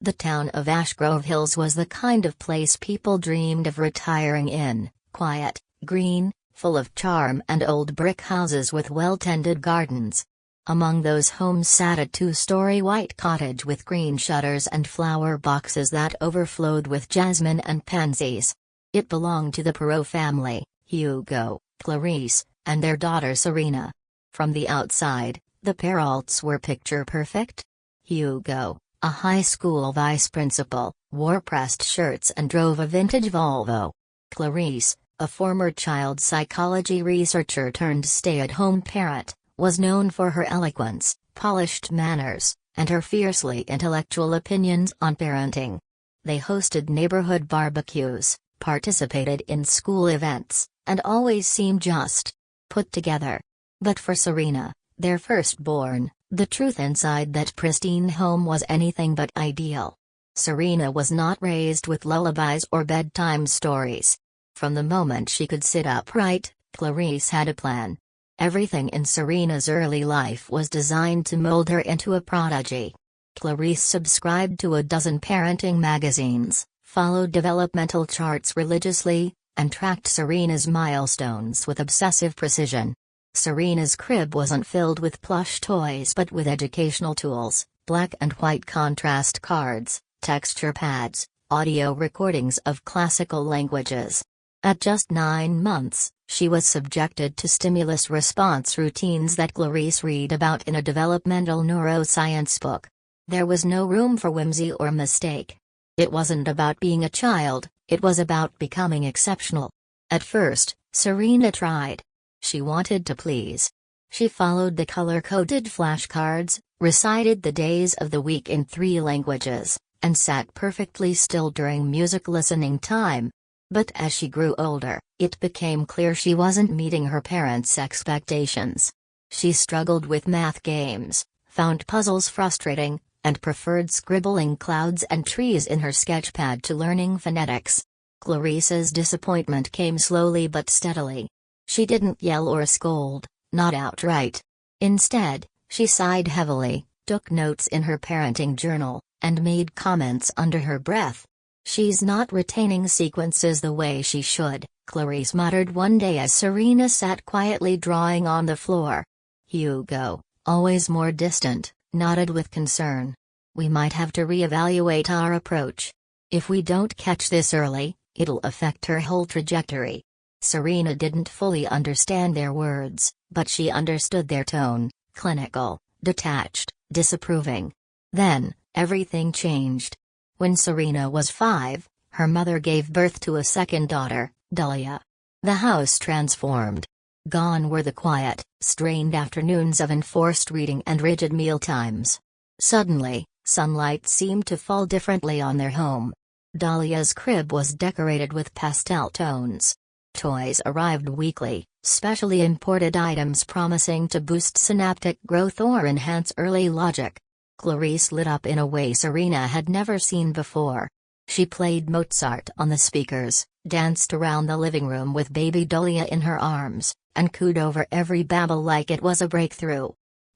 The town of Ashgrove Hills was the kind of place people dreamed of retiring in, quiet, green, full of charm and old brick houses with well-tended gardens. Among those homes sat a two-story white cottage with green shutters and flower boxes that overflowed with jasmine and pansies. It belonged to the Perrault family, Hugo, Clarice, and their daughter Serena. From the outside, the Perraults were picture-perfect. Hugo, a high school vice principal, wore pressed shirts and drove a vintage Volvo. Clarice, a former child psychology researcher turned stay-at-home parent, was known for her eloquence, polished manners, and her fiercely intellectual opinions on parenting. They hosted neighborhood barbecues, participated in school events, and always seemed just put together. But for Serena, their firstborn, the truth inside that pristine home was anything but ideal. Serena was not raised with lullabies or bedtime stories. From the moment she could sit upright, Clarice had a plan. Everything in Serena's early life was designed to mold her into a prodigy. Clarice subscribed to a dozen parenting magazines, followed developmental charts religiously, and tracked Serena's milestones with obsessive precision. Serena's crib wasn't filled with plush toys but with educational tools, black and white contrast cards, texture pads, audio recordings of classical languages. At just 9 months, she was subjected to stimulus response routines that Clarice read about in a developmental neuroscience book. There was no room for whimsy or mistake. It wasn't about being a child, it was about becoming exceptional. At first, Serena tried. She wanted to please. She followed the color-coded flashcards, recited the days of the week in 3 languages, and sat perfectly still during music listening time. But as she grew older, it became clear she wasn't meeting her parents' expectations. She struggled with math games, found puzzles frustrating, and preferred scribbling clouds and trees in her sketchpad to learning phonetics. Clarice's disappointment came slowly but steadily. She didn't yell or scold, not outright. Instead, she sighed heavily, took notes in her parenting journal, and made comments under her breath. "She's not retaining sequences the way she should," Clarice muttered one day as Serena sat quietly drawing on the floor. Hugo, always more distant, nodded with concern. "We might have to reevaluate our approach. If we don't catch this early, it'll affect her whole trajectory." Serena didn't fully understand their words, but she understood their tone, clinical, detached, disapproving. Then, everything changed. When Serena was 5, her mother gave birth to a second daughter, Dahlia. The house transformed. Gone were the quiet, strained afternoons of enforced reading and rigid mealtimes. Suddenly, sunlight seemed to fall differently on their home. Dahlia's crib was decorated with pastel tones. Toys arrived weekly, specially imported items promising to boost synaptic growth or enhance early logic. Clarice lit up in a way Serena had never seen before. She played Mozart on the speakers, danced around the living room with baby Dahlia in her arms, and cooed over every babble like it was a breakthrough.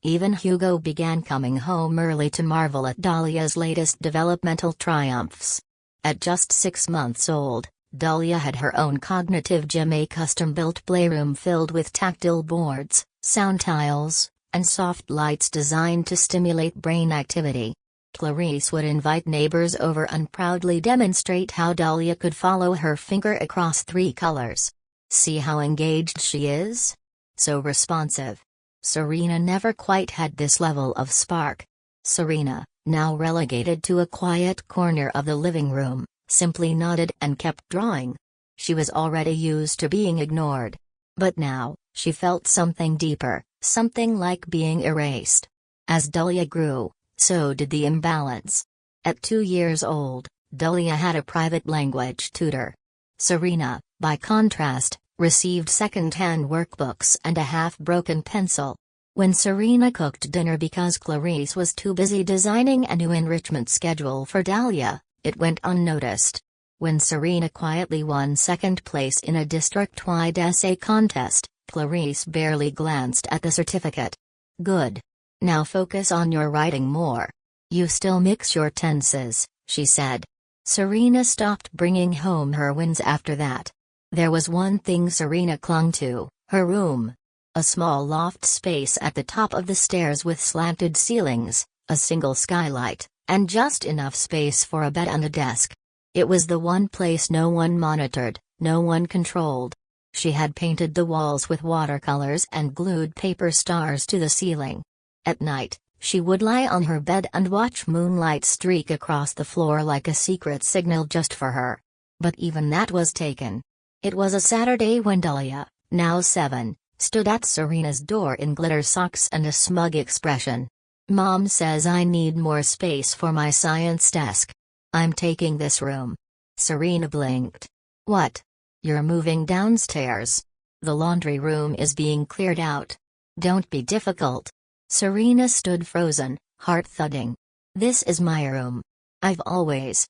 Even Hugo began coming home early to marvel at Dahlia's latest developmental triumphs. At just 6 months old, Dahlia had her own cognitive gym, a custom-built playroom filled with tactile boards, sound tiles, and soft lights designed to stimulate brain activity. Clarice would invite neighbors over and proudly demonstrate how Dahlia could follow her finger across 3 colors. "See how engaged she is? So responsive." Serena never quite had this level of spark. Serena, now relegated to a quiet corner of the living room, simply nodded and kept drawing. She was already used to being ignored. But now, she felt something deeper, something like being erased. As Dahlia grew, so did the imbalance. At 2 years old, Dahlia had a private language tutor. Serena, by contrast, received second-hand workbooks and a half-broken pencil. When Serena cooked dinner because Clarice was too busy designing a new enrichment schedule for Dahlia, it went unnoticed. When Serena quietly won second place in a district-wide essay contest, Clarice barely glanced at the certificate. "Good. Now focus on your writing more. You still mix your tenses, she said. Serena stopped bringing home her wins after that. There was one thing Serena clung to, her room. A small loft space at the top of the stairs with slanted ceilings, a single skylight, and just enough space for a bed and a desk. It was the one place no one monitored, no one controlled. She had painted the walls with watercolors and glued paper stars to the ceiling. At night, she would lie on her bed and watch moonlight streak across the floor like a secret signal just for her. But even that was taken. It was a Saturday when Dahlia, now 7, stood at Serena's door in glitter socks and a smug expression. "Mom says I need more space for my science desk. I'm taking this room." Serena blinked. "What? You're moving downstairs? The laundry room is being cleared out. Don't be difficult." Serena stood frozen, heart thudding. "This is my room. I've always."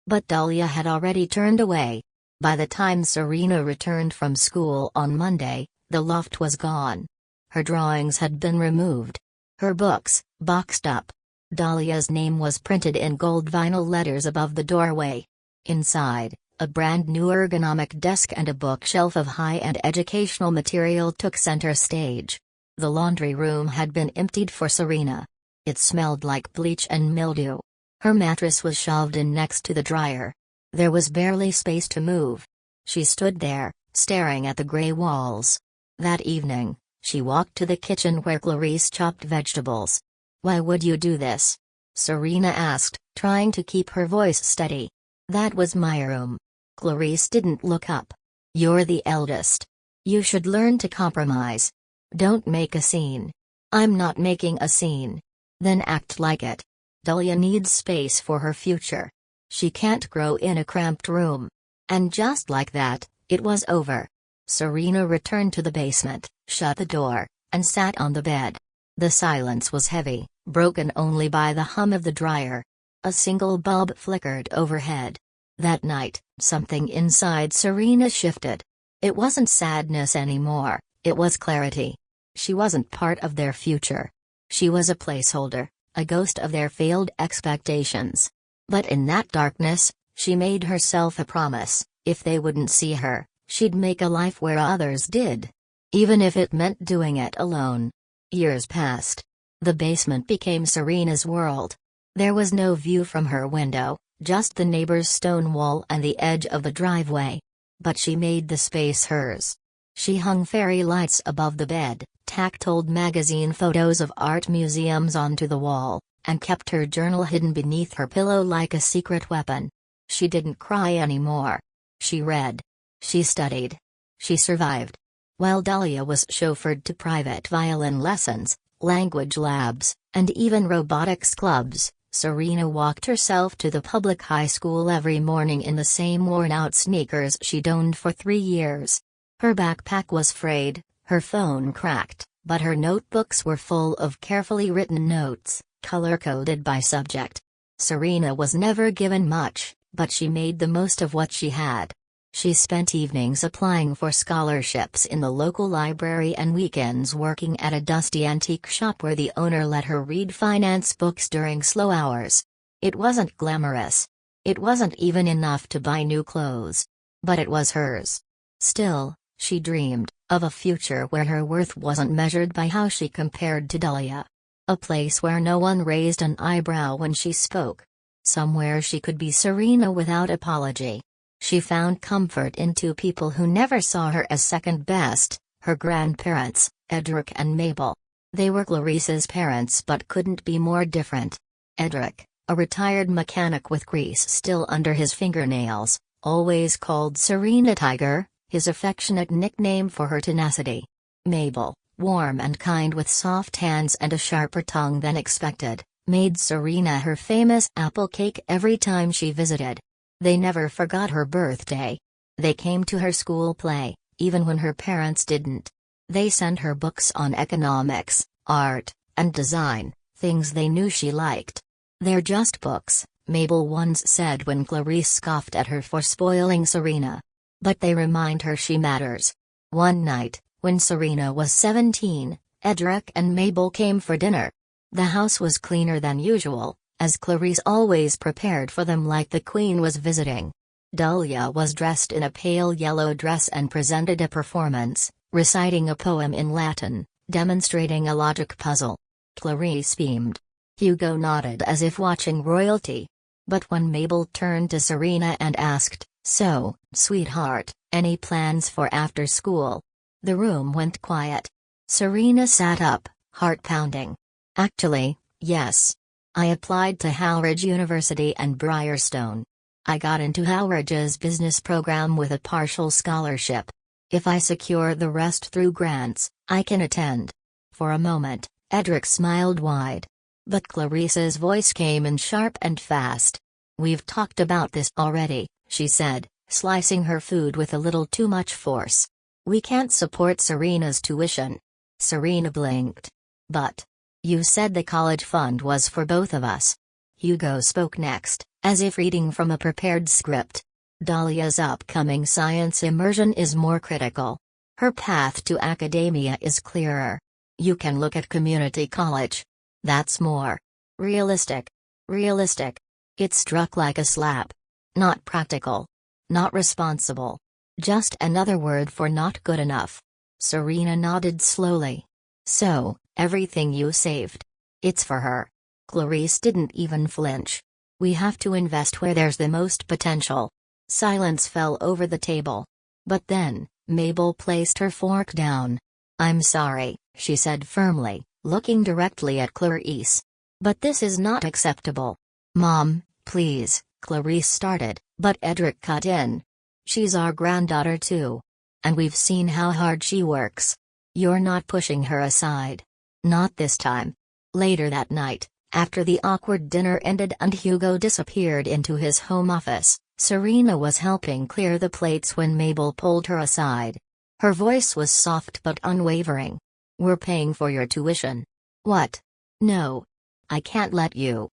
But Dahlia had already turned away. By the time Serena returned from school on Monday, the loft was gone. Her drawings had been removed. Her books, boxed up. Dahlia's name was printed in gold vinyl letters above the doorway. Inside, a brand new ergonomic desk and a bookshelf of high-end educational material took center stage. The laundry room had been emptied for Serena. It smelled like bleach and mildew. Her mattress was shoved in next to the dryer. There was barely space to move. She stood there, staring at the gray walls. That evening, she walked to the kitchen where Clarice chopped vegetables. "Why would you do this?" Serena asked, trying to keep her voice steady. "That was my room." Clarice didn't look up. "You're the eldest. You should learn to compromise. Don't make a scene." "I'm not making a scene." "Then act like it. Dahlia needs space for her future. She can't grow in a cramped room." And just like that, it was over. Serena returned to the basement, shut the door, and sat on the bed. The silence was heavy, broken only by the hum of the dryer. A single bulb flickered overhead. That night, something inside Serena shifted. It wasn't sadness anymore, it was clarity. She wasn't part of their future. She was a placeholder, a ghost of their failed expectations. But in that darkness, she made herself a promise: if they wouldn't see her, she'd make a life where others did. Even if it meant doing it alone. Years passed. The basement became Serena's world. There was no view from her window, just the neighbor's stone wall and the edge of the driveway. But she made the space hers. She hung fairy lights above the bed, tacked old magazine photos of art museums onto the wall, and kept her journal hidden beneath her pillow like a secret weapon. She didn't cry anymore. She read. She studied. She survived. While Dahlia was chauffeured to private violin lessons, language labs, and even robotics clubs, Serena walked herself to the public high school every morning in the same worn-out sneakers she'd owned for 3 years. Her backpack was frayed, her phone cracked, but her notebooks were full of carefully written notes, color-coded by subject. Serena was never given much, but she made the most of what she had. She spent evenings applying for scholarships in the local library and weekends working at a dusty antique shop where the owner let her read finance books during slow hours. It wasn't glamorous. It wasn't even enough to buy new clothes. But it was hers. Still, she dreamed of a future where her worth wasn't measured by how she compared to Dahlia. A place where no one raised an eyebrow when she spoke. Somewhere she could be Serena without apology. She found comfort in 2 people who never saw her as second best, her grandparents, Edric and Mabel. They were Clarice's parents but couldn't be more different. Edric, a retired mechanic with grease still under his fingernails, always called Serena Tiger, his affectionate nickname for her tenacity. Mabel, warm and kind with soft hands and a sharper tongue than expected, made Serena her famous apple cake every time she visited. They never forgot her birthday. They came to her school play, even when her parents didn't. They sent her books on economics, art, and design, things they knew she liked. "They're just books," Mabel once said when Clarice scoffed at her for spoiling Serena. "But they remind her she matters." One night, when Serena was 17, Edric and Mabel came for dinner. The house was cleaner than usual, as Clarice always prepared for them like the queen was visiting. Dahlia was dressed in a pale yellow dress and presented a performance, reciting a poem in Latin, demonstrating a logic puzzle. Clarice beamed. Hugo nodded as if watching royalty. But when Mabel turned to Serena and asked, "So, sweetheart, any plans for after school?" the room went quiet. Serena sat up, heart pounding. "Actually, yes. I applied to Howridge University and Briarstone. I got into Howridge's business program with a partial scholarship. If I secure the rest through grants, I can attend." For a moment, Edric smiled wide. But Clarice's voice came in sharp and fast. "We've talked about this already," she said, slicing her food with a little too much force. "We can't support Serena's tuition." Serena blinked. "But you said the college fund was for both of us." Hugo spoke next, as if reading from a prepared script. "Dahlia's upcoming science immersion is more critical. Her path to academia is clearer. You can look at community college. That's more realistic." Realistic. It struck like a slap. Not practical. Not responsible. Just another word for not good enough. Serena nodded slowly. "So, everything you saved. It's for her." Clarice didn't even flinch. "We have to invest where there's the most potential." Silence fell over the table. But then, Mabel placed her fork down. "I'm sorry," she said firmly, looking directly at Clarice. "But this is not acceptable." "Mom, please," Clarice started, but Edric cut in. "She's our granddaughter too. And we've seen how hard she works. You're not pushing her aside. Not this time." Later that night, after the awkward dinner ended and Hugo disappeared into his home office, Serena was helping clear the plates when Mabel pulled her aside. Her voice was soft but unwavering. "We're paying for your tuition." "What? No. I can't let you."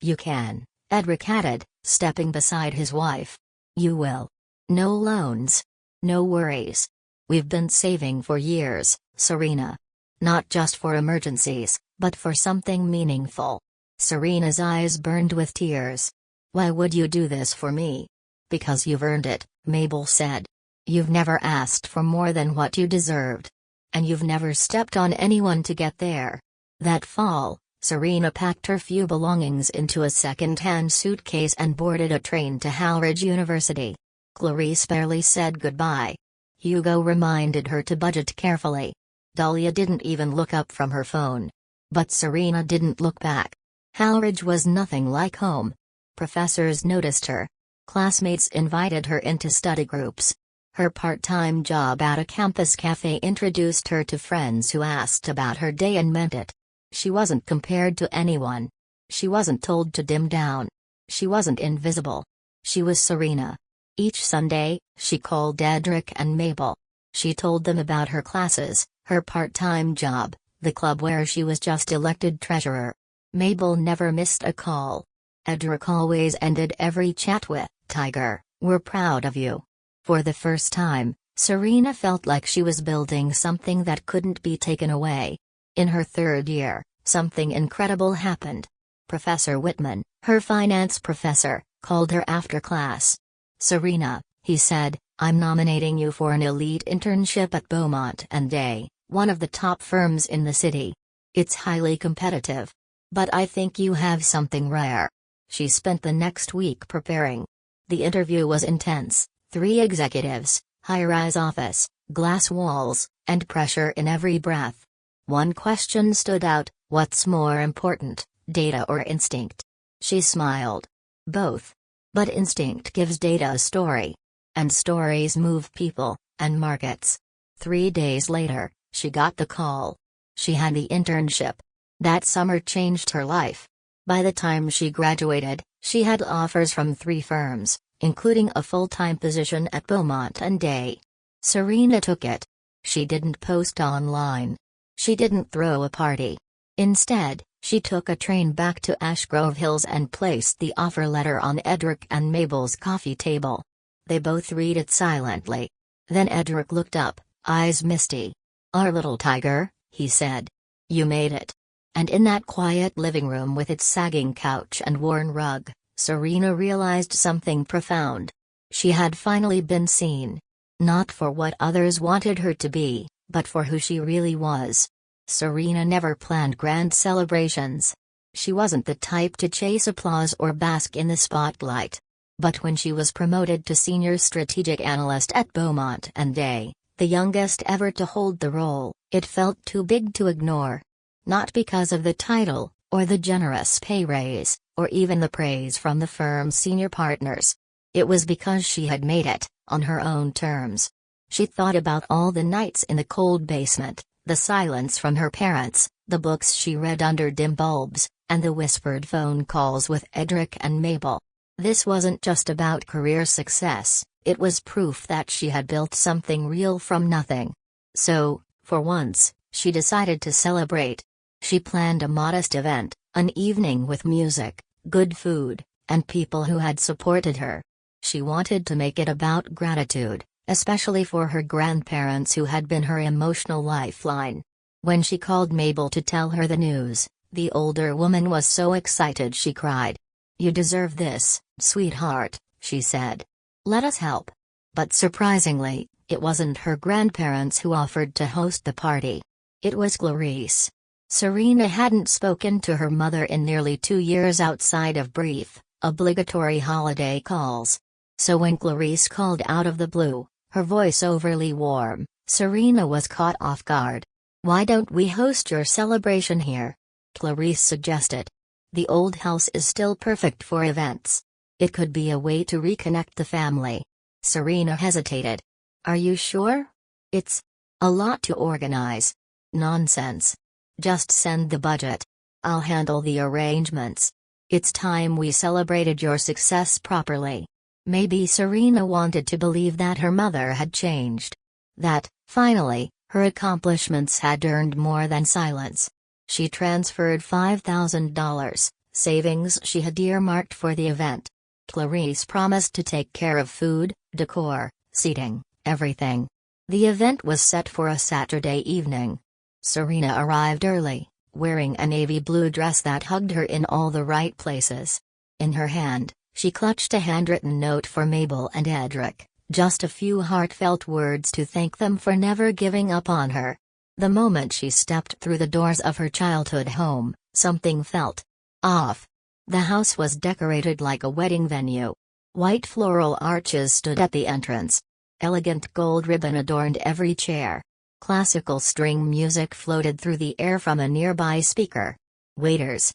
"You can," Edric added, stepping beside his wife. "You will. No loans. No worries. We've been saving for years, Serena. Not just for emergencies, but for something meaningful." Serena's eyes burned with tears. "Why would you do this for me?" "Because you've earned it," Mabel said. "You've never asked for more than what you deserved. And you've never stepped on anyone to get there." That fall, Serena packed her few belongings into a second-hand suitcase and boarded a train to Howridge University. Clarice barely said goodbye. Hugo reminded her to budget carefully. Dahlia didn't even look up from her phone. But Serena didn't look back. Howridge was nothing like home. Professors noticed her. Classmates invited her into study groups. Her part-time job at a campus cafe introduced her to friends who asked about her day and meant it. She wasn't compared to anyone. She wasn't told to dim down. She wasn't invisible. She was Serena. Each Sunday, she called Edric and Mabel. She told them about her classes, her part-time job, the club where she was just elected treasurer. Mabel never missed a call. Edric always ended every chat with, "Tiger, we're proud of you." For the first time, Serena felt like she was building something that couldn't be taken away. In her third year, something incredible happened. Professor Whitman, her finance professor, called her after class. "Serena," he said, "I'm nominating you for an elite internship at Beaumont and Day, one of the top firms in the city. It's highly competitive. But I think you have something rare." She spent the next week preparing. The interview was intense. 3 executives, high-rise office, glass walls, and pressure in every breath. One question stood out: what's more important, data or instinct? She smiled. Both. But instinct gives data a story. And stories move people, and markets. 3 days later, she got the call. She had the internship. That summer changed her life. By the time she graduated, she had offers from 3 firms, including a full-time position at Beaumont and Day. Serena took it. She didn't post online. She didn't throw a party. Instead, she took a train back to Ashgrove Hills and placed the offer letter on Edric and Mabel's coffee table. They both read it silently. Then Edric looked up, eyes misty. "Our little tiger," he said. "You made it." And in that quiet living room with its sagging couch and worn rug, Serena realized something profound. She had finally been seen. Not for what others wanted her to be, but for who she really was. Serena never planned grand celebrations. She wasn't the type to chase applause or bask in the spotlight. But when she was promoted to senior strategic analyst at Beaumont and Day, the youngest ever to hold the role, it felt too big to ignore. Not because of the title, or the generous pay raise, or even the praise from the firm's senior partners. It was because she had made it, on her own terms. She thought about all the nights in the cold basement, the silence from her parents, the books she read under dim bulbs, and the whispered phone calls with Edric and Mabel. This wasn't just about career success, it was proof that she had built something real from nothing. So, for once, she decided to celebrate. She planned a modest event, an evening with music, good food, and people who had supported her. She wanted to make it about gratitude, especially for her grandparents who had been her emotional lifeline. When she called Mabel to tell her the news, the older woman was so excited she cried. "You deserve this, sweetheart," she said. "Let us help." But surprisingly, it wasn't her grandparents who offered to host the party. It was Clarice. Serena hadn't spoken to her mother in nearly 2 years outside of brief, obligatory holiday calls. So when Clarice called out of the blue, her voice overly warm, Serena was caught off guard. "Why don't we host your celebration here?" Clarice suggested. "The old house is still perfect for events. It could be a way to reconnect the family." Serena hesitated. "Are you sure? It's a lot to organize." "Nonsense. Just send the budget. I'll handle the arrangements. It's time we celebrated your success properly." Maybe Serena wanted to believe that her mother had changed. That, finally, her accomplishments had earned more than silence. She transferred $5,000, savings she had earmarked for the event. Clarice promised to take care of food, decor, seating, everything. The event was set for a Saturday evening. Serena arrived early, wearing a navy blue dress that hugged her in all the right places. In her hand, she clutched a handwritten note for Mabel and Edric, just a few heartfelt words to thank them for never giving up on her. The moment she stepped through the doors of her childhood home, something felt off. The house was decorated like a wedding venue. White floral arches stood at the entrance. Elegant gold ribbon adorned every chair. Classical string music floated through the air from a nearby speaker. Waiters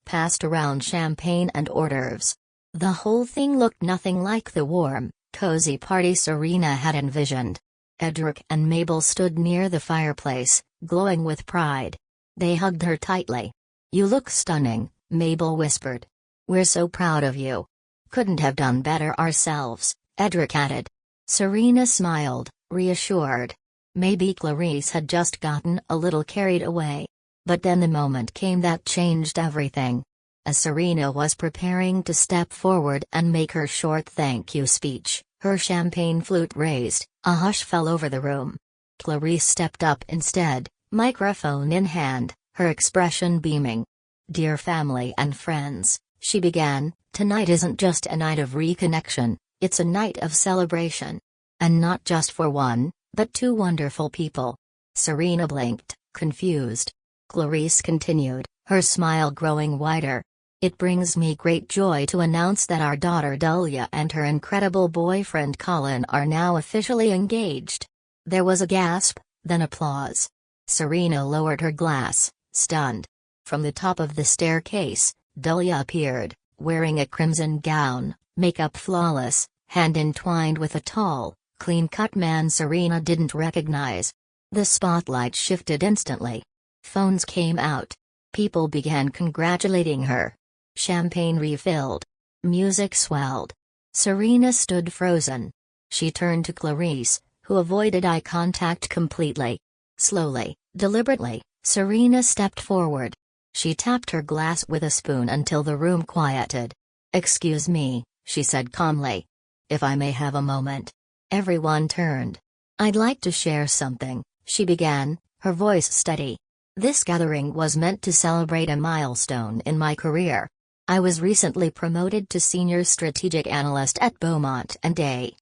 passed around champagne and hors d'oeuvres. The whole thing looked nothing like the warm, cozy party Serena had envisioned. Edric and Mabel stood near the fireplace, glowing with pride. They hugged her tightly. "You look stunning," Mabel whispered. "We're so proud of you." "Couldn't have done better ourselves," Edric added. Serena smiled, reassured. Maybe Clarice had just gotten a little carried away. But then the moment came that changed everything. As Serena was preparing to step forward and make her short thank you speech, her champagne flute raised, a hush fell over the room. Clarice stepped up instead, microphone in hand, her expression beaming. "Dear family and friends," she began, "tonight isn't just a night of reconnection, it's a night of celebration. And not just for one, but two wonderful people." Serena blinked, confused. Clarice continued, her smile growing wider. "It brings me great joy to announce that our daughter Dahlia and her incredible boyfriend Colin are now officially engaged." There was a gasp, then applause. Serena lowered her glass, stunned. From the top of the staircase, Dahlia appeared, wearing a crimson gown, makeup flawless, hand entwined with a tall, clean-cut man Serena didn't recognize. The spotlight shifted instantly. Phones came out. People began congratulating her. Champagne refilled. Music swelled. Serena stood frozen. She turned to Clarice, who avoided eye contact completely. Slowly, deliberately, Serena stepped forward. She tapped her glass with a spoon until the room quieted. "Excuse me," she said calmly. "If I may have a moment." Everyone turned. "I'd like to share something," she began, her voice steady. This gathering was meant to celebrate a milestone in my career. I was recently promoted to senior strategic analyst at Beaumont and Day.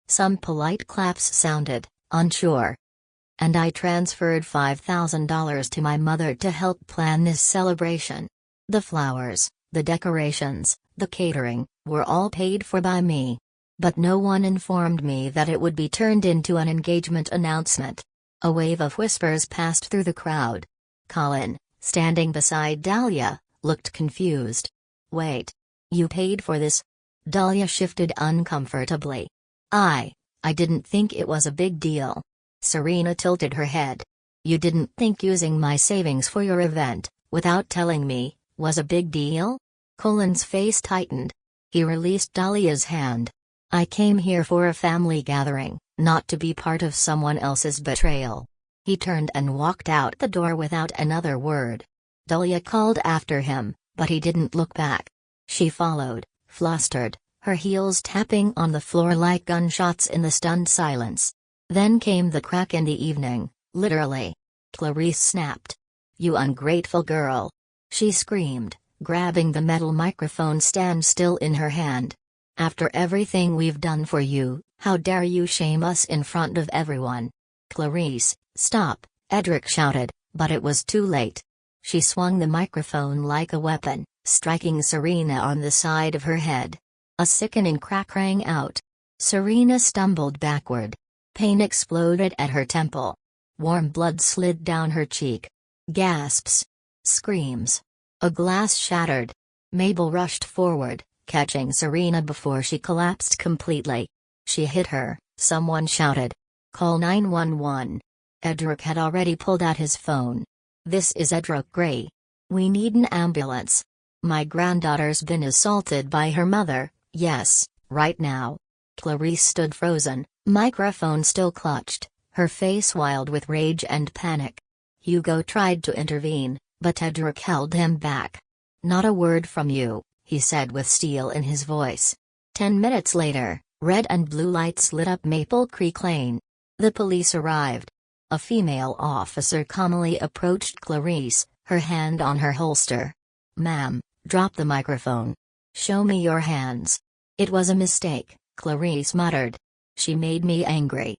Some polite claps sounded, unsure. And I transferred $5,000 to my mother to help plan this celebration. The flowers, the decorations, the catering, were all paid for by me. But no one informed me that it would be turned into an engagement announcement. A wave of whispers passed through the crowd. Colin, standing beside Dahlia, looked confused. Wait. You paid for this? Dahlia shifted uncomfortably. I didn't think it was a big deal. Serena tilted her head. You didn't think using my savings for your event, without telling me, was a big deal? Colin's face tightened. He released Dahlia's hand. I came here for a family gathering, not to be part of someone else's betrayal. He turned and walked out the door without another word. Dahlia called after him, but he didn't look back. She followed, flustered, her heels tapping on the floor like gunshots in the stunned silence. Then came the crack in the evening, literally. Clarice snapped. You ungrateful girl. She screamed, grabbing the metal microphone stand still in her hand. After everything we've done for you, how dare you shame us in front of everyone? Clarice, stop, Edric shouted, but it was too late. She swung the microphone like a weapon, striking Serena on the side of her head. A sickening crack rang out. Serena stumbled backward. Pain exploded at her temple. Warm blood slid down her cheek. Gasps. Screams. A glass shattered. Mabel rushed forward, catching Serena before she collapsed completely. She hit her, someone shouted. Call 911. Edric had already pulled out his phone. This is Edric Gray. We need an ambulance. My granddaughter's been assaulted by her mother, yes, right now. Clarice stood frozen, microphone still clutched, her face wild with rage and panic. Hugo tried to intervene, but Edric held him back. Not a word from you, he said with steel in his voice. 10 minutes later, red and blue lights lit up Maple Creek Lane. The police arrived. A female officer calmly approached Clarice, her hand on her holster. Ma'am, drop the microphone. Show me your hands. It was a mistake, Clarice muttered. She made me angry.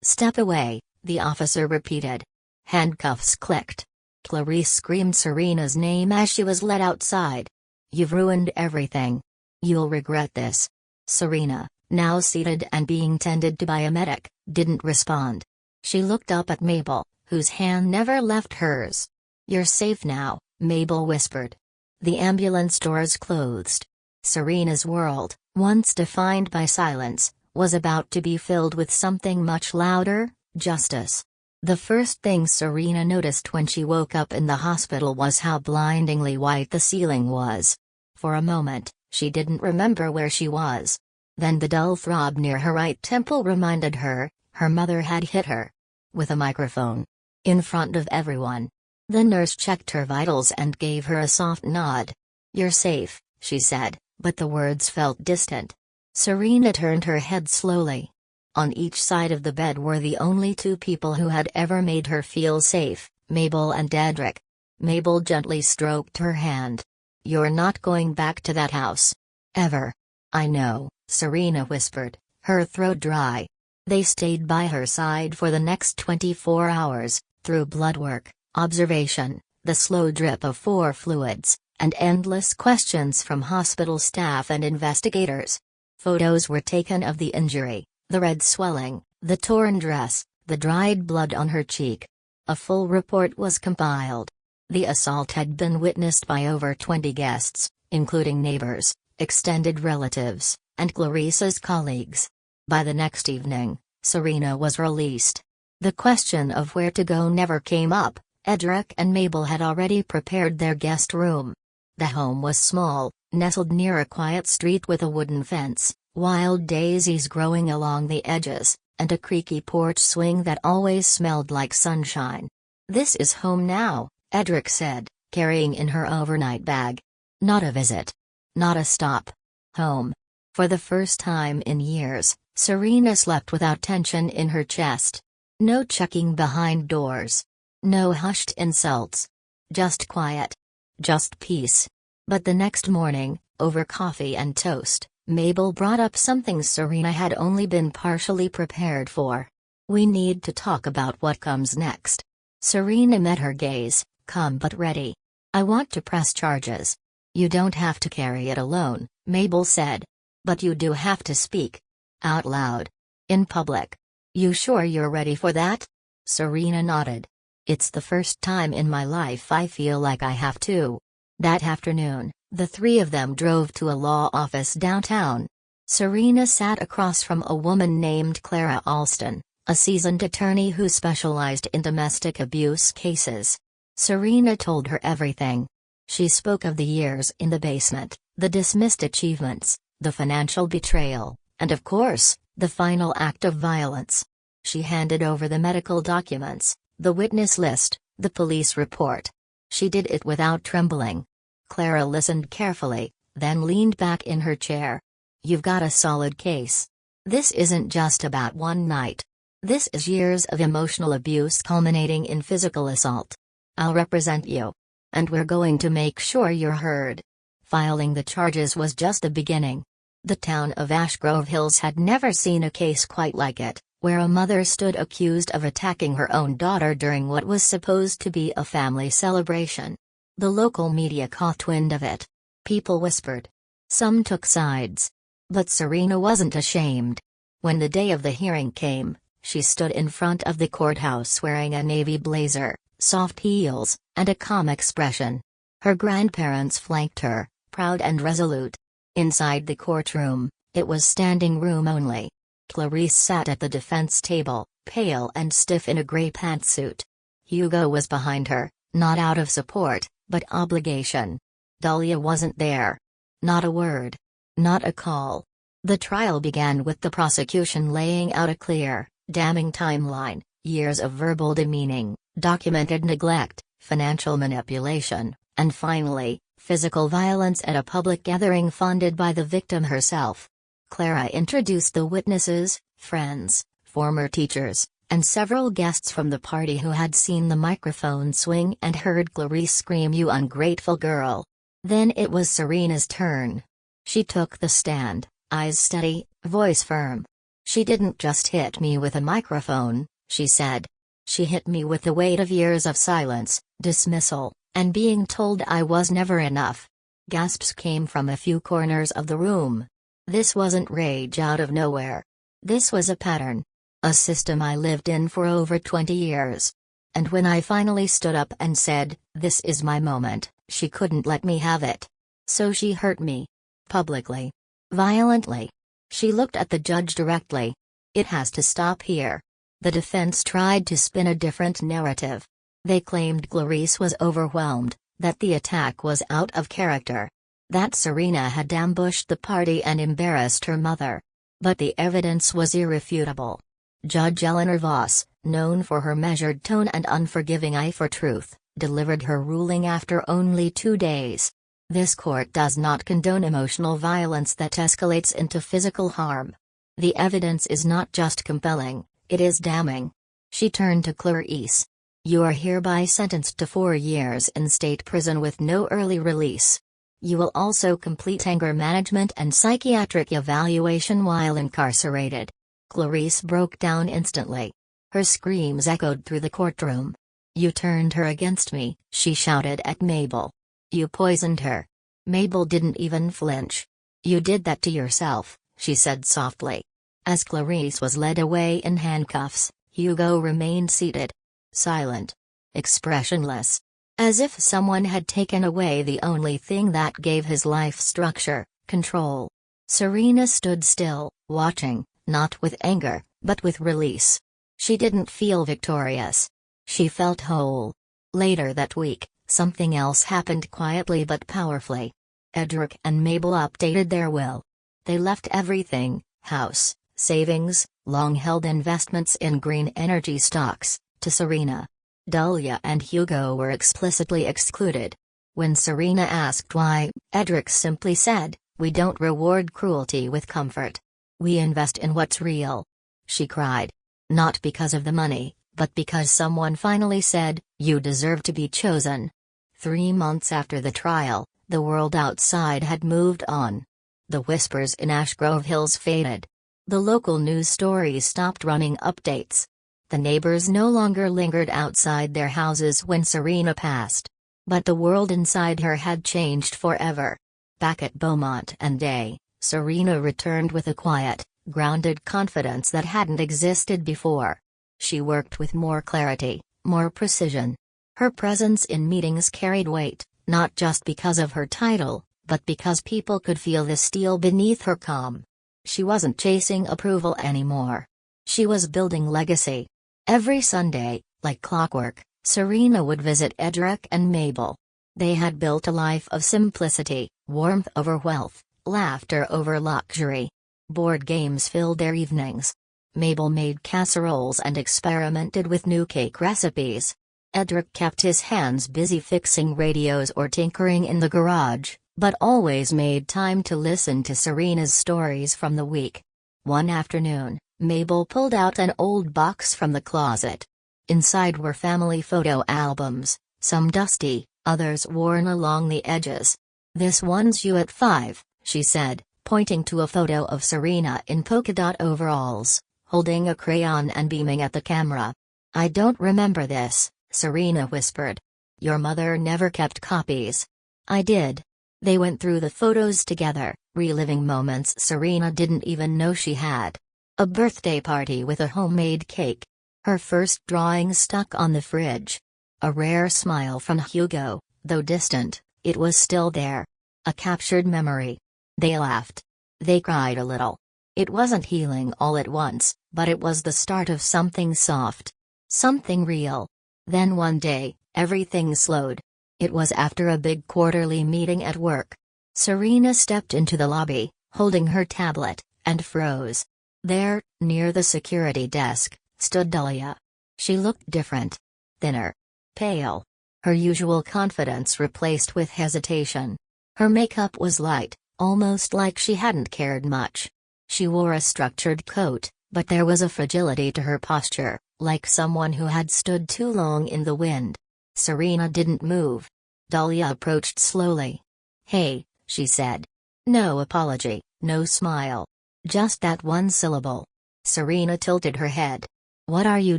Step away, the officer repeated. Handcuffs clicked. Clarice screamed Serena's name as she was led outside. You've ruined everything. You'll regret this. Serena, now seated and being tended to by a medic, didn't respond. She looked up at Mabel, whose hand never left hers. You're safe now, Mabel whispered. The ambulance doors closed. Serena's world, once defined by silence, was about to be filled with something much louder, justice. The first thing Serena noticed when she woke up in the hospital was how blindingly white the ceiling was. For a moment, she didn't remember where she was. Then the dull throb near her right temple reminded her, her mother had hit her. With a microphone. In front of everyone. The nurse checked her vitals and gave her a soft nod. You're safe, she said, but the words felt distant. Serena turned her head slowly. On each side of the bed were the only two people who had ever made her feel safe, Mabel and Edric. Mabel gently stroked her hand. You're not going back to that house. Ever. I know, Serena whispered, her throat dry. They stayed by her side for the next 24 hours, through blood work, observation, the slow drip of 4 fluids, and endless questions from hospital staff and investigators. Photos were taken of the injury, the red swelling, the torn dress, the dried blood on her cheek. A full report was compiled. The assault had been witnessed by over 20 guests, including neighbors, extended relatives, and Clarice's colleagues. By the next evening, Serena was released. The question of where to go never came up. Edric and Mabel had already prepared their guest room. The home was small, nestled near a quiet street with a wooden fence, wild daisies growing along the edges, and a creaky porch swing that always smelled like sunshine. This is home now, Edric said, carrying in her overnight bag. Not a visit. Not a stop. Home. For the first time in years, Serena slept without tension in her chest. No checking behind doors. No hushed insults. Just quiet. Just peace. But the next morning, over coffee and toast, Mabel brought up something Serena had only been partially prepared for. "We need to talk about what comes next." Serena met her gaze, calm but ready. "I want to press charges." "You don't have to carry it alone," Mabel said. "But you do have to speak. Out loud. In public. You sure you're ready for that?" Serena nodded. "It's the first time in my life I feel like I have to." That afternoon, the three of them drove to a law office downtown. Serena sat across from a woman named Clara Alston, a seasoned attorney who specialized in domestic abuse cases. Serena told her everything. She spoke of the years in the basement, the dismissed achievements, the financial betrayal, and of course, the final act of violence. She handed over the medical documents, the witness list, the police report. She did it without trembling. Clara listened carefully, then leaned back in her chair. "You've got a solid case. This isn't just about one night. This is years of emotional abuse culminating in physical assault. I'll represent you. And we're going to make sure you're heard." Filing the charges was just the beginning. The town of Ashgrove Hills had never seen a case quite like it, where a mother stood accused of attacking her own daughter during what was supposed to be a family celebration. The local media caught wind of it. People whispered. Some took sides. But Serena wasn't ashamed. When the day of the hearing came, she stood in front of the courthouse wearing a navy blazer, soft heels, and a calm expression. Her grandparents flanked her, proud and resolute. Inside the courtroom, it was standing room only. Clarice sat at the defense table, pale and stiff in a gray pantsuit. Hugo was behind her, not out of support, but obligation. Dahlia wasn't there. Not a word. Not a call. The trial began with the prosecution laying out a clear, damning timeline: years of verbal demeaning, documented neglect, financial manipulation, and finally, physical violence at a public gathering funded by the victim herself. Clara introduced the witnesses, friends, former teachers, and several guests from the party who had seen the microphone swing and heard Clarice scream, "You ungrateful girl." Then it was Serena's turn. She took the stand, eyes steady, voice firm. "She didn't just hit me with a microphone," she said. "She hit me with the weight of years of silence, dismissal, and being told I was never enough." Gasps came from a few corners of the room. This wasn't rage out of nowhere. This was a pattern. A system I lived in for over 20 years. And when I finally stood up and said, "This is my moment," she couldn't let me have it. So she hurt me. Publicly. Violently. She looked at the judge directly. "It has to stop here." The defense tried to spin a different narrative. They claimed Clarice was overwhelmed, that the attack was out of character. That Serena had ambushed the party and embarrassed her mother. But the evidence was irrefutable. Judge Eleanor Voss, known for her measured tone and unforgiving eye for truth, delivered her ruling after only 2 days. This court does not condone emotional violence that escalates into physical harm. The evidence is not just compelling, it is damning. She turned to Clarice. "You are hereby sentenced to 4 years in state prison with no early release. You will also complete anger management and psychiatric evaluation while incarcerated." Clarice broke down instantly. Her screams echoed through the courtroom. "You turned her against me," she shouted at Mabel. "You poisoned her." Mabel didn't even flinch. "You did that to yourself," she said softly. As Clarice was led away in handcuffs, Hugo remained seated. Silent. Expressionless. As if someone had taken away the only thing that gave his life structure, control. Serena stood still, watching, not with anger, but with release. She didn't feel victorious. She felt whole. Later that week, something else happened quietly but powerfully. Edric and Mabel updated their will. They left everything: house, savings, long-held investments in green energy stocks, to Serena. Dahlia and Hugo were explicitly excluded. When Serena asked why, Edric simply said, "We don't reward cruelty with comfort. We invest in what's real." She cried. Not because of the money, but because someone finally said, "You deserve to be chosen." 3 months after the trial, the world outside had moved on. The whispers in Ashgrove Hills faded. The local news stories stopped running updates. The neighbors no longer lingered outside their houses when Serena passed. But the world inside her had changed forever. Back at Beaumont and Day, Serena returned with a quiet, grounded confidence that hadn't existed before. She worked with more clarity, more precision. Her presence in meetings carried weight, not just because of her title, but because people could feel the steel beneath her calm. She wasn't chasing approval anymore. She was building legacy. Every Sunday, like clockwork, Serena would visit Edric and Mabel. They had built a life of simplicity, warmth over wealth, laughter over luxury. Board games filled their evenings. Mabel made casseroles and experimented with new cake recipes. Edric kept his hands busy fixing radios or tinkering in the garage, but always made time to listen to Serena's stories from the week. One afternoon, Mabel pulled out an old box from the closet. Inside were family photo albums, some dusty, others worn along the edges. "This one's you at 5, she said, pointing to a photo of Serena in polka dot overalls, holding a crayon and beaming at the camera. "I don't remember this," Serena whispered. "Your mother never kept copies." "I did." They went through the photos together, reliving moments Serena didn't even know she had. A birthday party with a homemade cake. Her first drawing stuck on the fridge. A rare smile from Hugo, though distant, it was still there. A captured memory. They laughed. They cried a little. It wasn't healing all at once, but it was the start of something soft. Something real. Then one day, everything slowed. It was after a big quarterly meeting at work. Serena stepped into the lobby, holding her tablet, and froze. There, near the security desk, stood Dahlia. She looked different. Thinner. Pale. Her usual confidence replaced with hesitation. Her makeup was light, almost like she hadn't cared much. She wore a structured coat, but there was a fragility to her posture, like someone who had stood too long in the wind. Serena didn't move. Dahlia approached slowly. "Hey," she said. No apology, no smile. Just that one syllable. Serena tilted her head. "What are you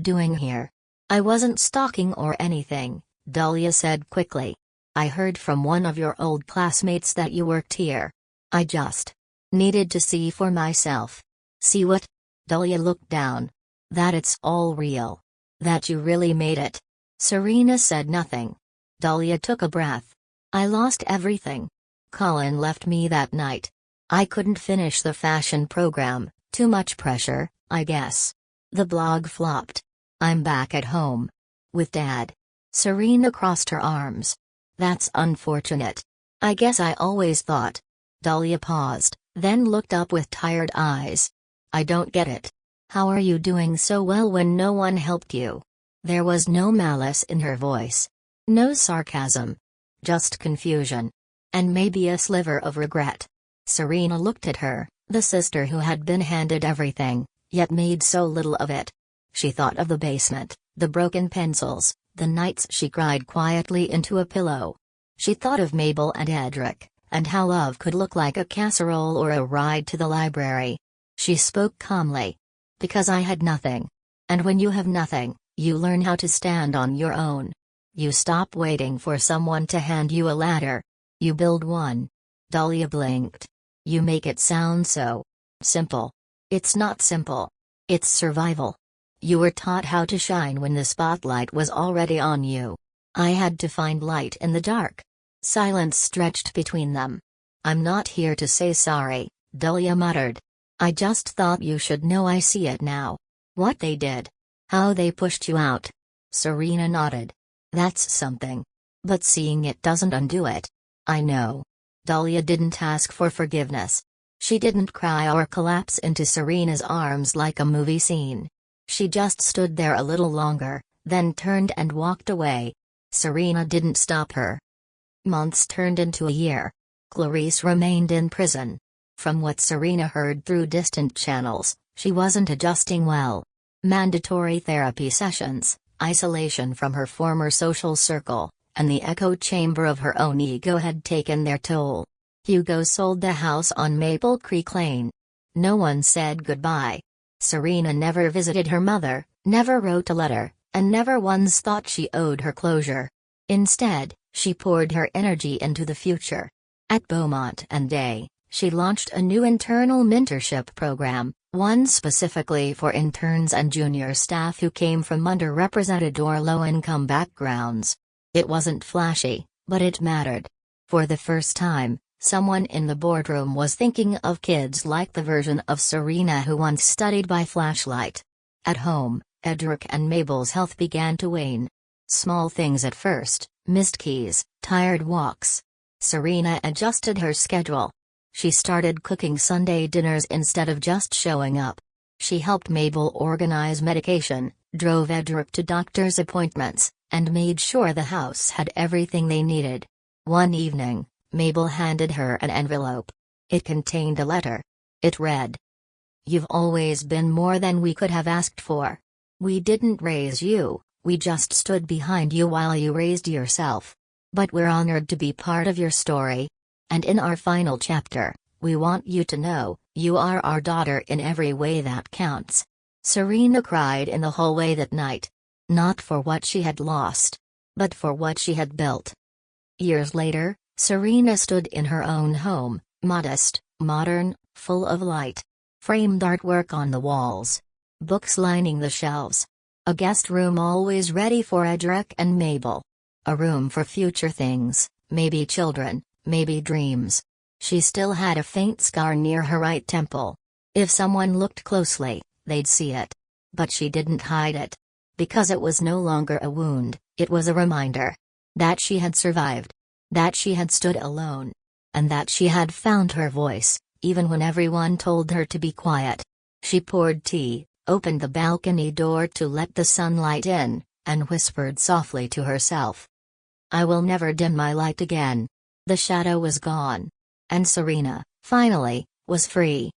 doing here?" "I wasn't stalking or anything," Dahlia said quickly. "I heard from one of your old classmates that you worked here. I just needed to see for myself." "See what?" Dahlia looked down. "That it's all real. That you really made it." Serena said nothing. Dahlia took a breath. "I lost everything. Colin left me that night. I couldn't finish the fashion program, too much pressure, I guess. The blog flopped. I'm back at home. With Dad." Serena crossed her arms. "That's unfortunate. I guess I always thought." Dahlia paused, then looked up with tired eyes. "I don't get it. How are you doing so well when no one helped you?" There was no malice in her voice. No sarcasm. Just confusion. And maybe a sliver of regret. Serena looked at her, the sister who had been handed everything, yet made so little of it. She thought of the basement, the broken pencils, the nights she cried quietly into a pillow. She thought of Mabel and Edric, and how love could look like a casserole or a ride to the library. She spoke calmly. "Because I had nothing. And when you have nothing, you learn how to stand on your own. You stop waiting for someone to hand you a ladder. You build one." Dahlia blinked. "You make it sound so simple. It's not simple. It's survival. You were taught how to shine when the spotlight was already on you. I had to find light in the dark." Silence stretched between them. "I'm not here to say sorry," Dahlia muttered. "I just thought you should know I see it now. What they did. How they pushed you out." Serena nodded. "That's something. But seeing it doesn't undo it." "I know." Dahlia didn't ask for forgiveness. She didn't cry or collapse into Serena's arms like a movie scene. She just stood there a little longer, then turned and walked away. Serena didn't stop her. Months turned into a year. Clarice remained in prison. From what Serena heard through distant channels, she wasn't adjusting well. Mandatory therapy sessions, isolation from her former social circle, and the echo chamber of her own ego had taken their toll. Hugo sold the house on Maple Creek Lane. No one said goodbye. Serena never visited her mother, never wrote a letter, and never once thought she owed her closure. Instead, she poured her energy into the future. At Beaumont and Day, she launched a new internal mentorship program, one specifically for interns and junior staff who came from underrepresented or low-income backgrounds. It wasn't flashy, but it mattered. For the first time, someone in the boardroom was thinking of kids like the version of Serena who once studied by flashlight. At home, Edric and Mabel's health began to wane. Small things at first, missed keys, tired walks. Serena adjusted her schedule. She started cooking Sunday dinners instead of just showing up. She helped Mabel organize medication, drove Edric to doctor's appointments, and made sure the house had everything they needed. One evening, Mabel handed her an envelope. It contained a letter. It read, "You've always been more than we could have asked for. We didn't raise you, we just stood behind you while you raised yourself. But we're honored to be part of your story. And in our final chapter, we want you to know, you are our daughter in every way that counts." Serena cried in the hallway that night. Not for what she had lost, but for what she had built. Years later, Serena stood in her own home, modest, modern, full of light. Framed artwork on the walls. Books lining the shelves. A guest room always ready for Edric and Mabel. A room for future things, maybe children, maybe dreams. She still had a faint scar near her right temple. If someone looked closely, they'd see it. But she didn't hide it. Because it was no longer a wound, it was a reminder. That she had survived. That she had stood alone. And that she had found her voice, even when everyone told her to be quiet. She poured tea, opened the balcony door to let the sunlight in, and whispered softly to herself, "I will never dim my light again." The shadow was gone. And Serena, finally, was free.